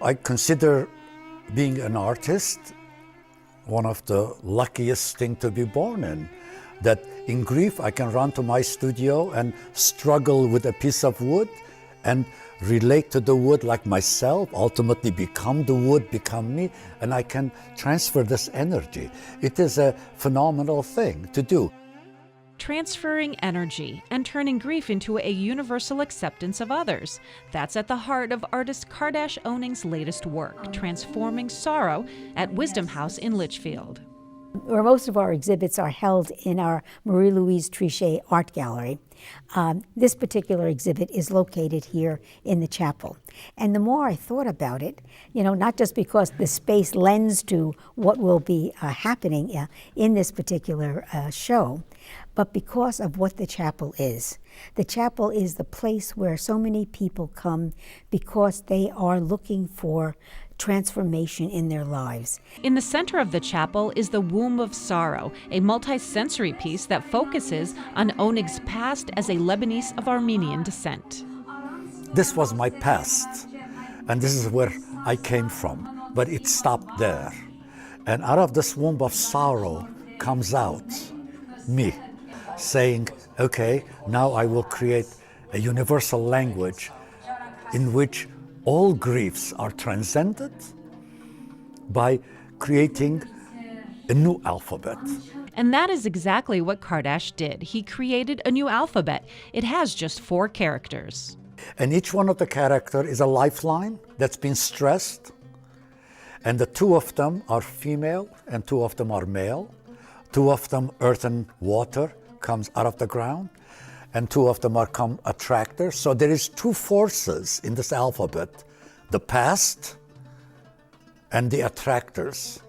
I consider being an artist one of the luckiest things to be born in. That in grief I can run to my studio and struggle with a piece of wood and relate to the wood like myself, ultimately become the wood, become me, and I can transfer this energy. It is a phenomenal thing to do. Transferring energy and turning grief into a universal acceptance of others. That's at the heart of artist Kardash Onnig's latest work, Transfourming Sorrow, at Wisdom House in Litchfield. Where most of our exhibits are held in our Marie-Louise Trichet Art Gallery. This particular exhibit is located here in the chapel. And the more I thought about it, not just because the space lends to what will be happening in this particular show, but because of what the chapel is. The chapel is the place where so many people come because they are looking for transformation in their lives. In the center of the chapel is the Womb of Sorrow, a multi-sensory piece that focuses on Onnig's past as a Lebanese of Armenian descent. This was my past, and this is where I came from, but it stopped there. And out of this womb of sorrow comes out me, saying, okay, now I will create a universal language in which all griefs are transcended by creating a new alphabet. And that is exactly what Kardash did. He created a new alphabet. It has just 4 characters. And each one of the characters is a lifeline that's been stressed. And the 2 of them are female and 2 of them are male. 2 of them, earth and water, comes out of the ground. And 2 of them are attractors. So there is 2 forces in this alphabet, the past and the attractors.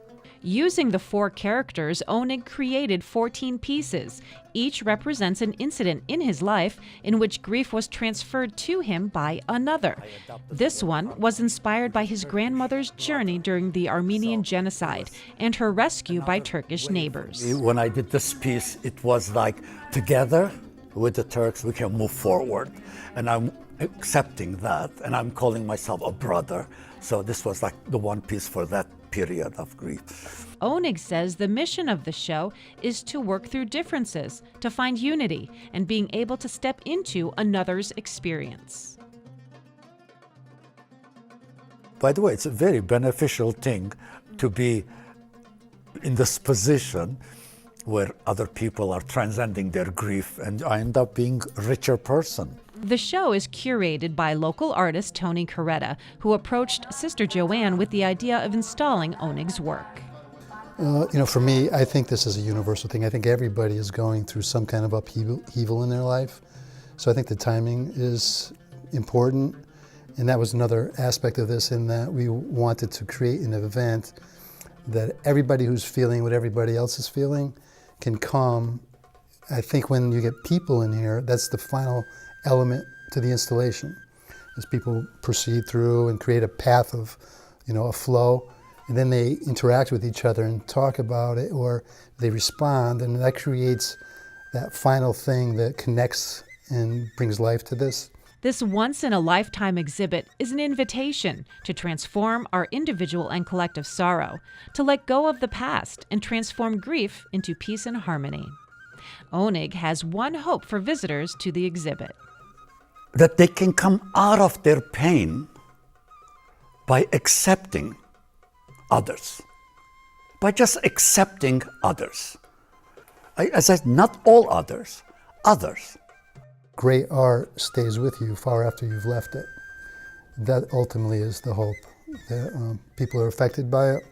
Using the 4 characters, Onnig created 14 pieces. Each represents an incident in his life in which grief was transferred to him by another. This one was inspired by his grandmother's journey during the Armenian genocide and her rescue by Turkish neighbors. When I did this piece, it was like, together with the Turks, we can move forward. And I'm accepting that, and I'm calling myself a brother. So this was like the one piece for that period of grief. Onnig says the mission of the show is to work through differences, to find unity, and being able to step into another's experience. By the way, it's a very beneficial thing to be in this position where other people are transcending their grief, and I end up being a richer person. The show is curated by local artist Tony Coretta, who approached Sister Joanne with the idea of installing Onnig's work. For me, I think this is a universal thing. I think everybody is going through some kind of upheaval in their life. So I think the timing is important. And that was another aspect of this, in that we wanted to create an event that everybody who's feeling what everybody else is feeling can come. I think when you get people in here, that's the final element to the installation, as people proceed through and create a path of, a flow, and then they interact with each other and talk about it, or they respond, and that creates that final thing that connects and brings life to this. This once-in-a-lifetime exhibit is an invitation to transform our individual and collective sorrow, to let go of the past and transform grief into peace and harmony. Onnig has one hope for visitors to the exhibit. That they can come out of their pain by accepting others, by just accepting others. I said, not all others, others. Great art stays with you far after you've left it. That ultimately is the hope, that people are affected by it,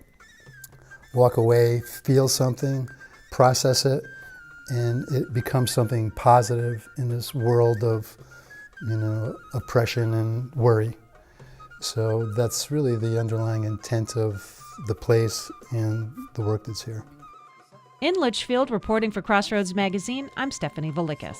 walk away, feel something, process it, and it becomes something positive in this world of oppression and worry. So that's really the underlying intent of the place and the work that's here. In Litchfield, reporting for Crossroads Magazine, I'm Stephanie Velikas.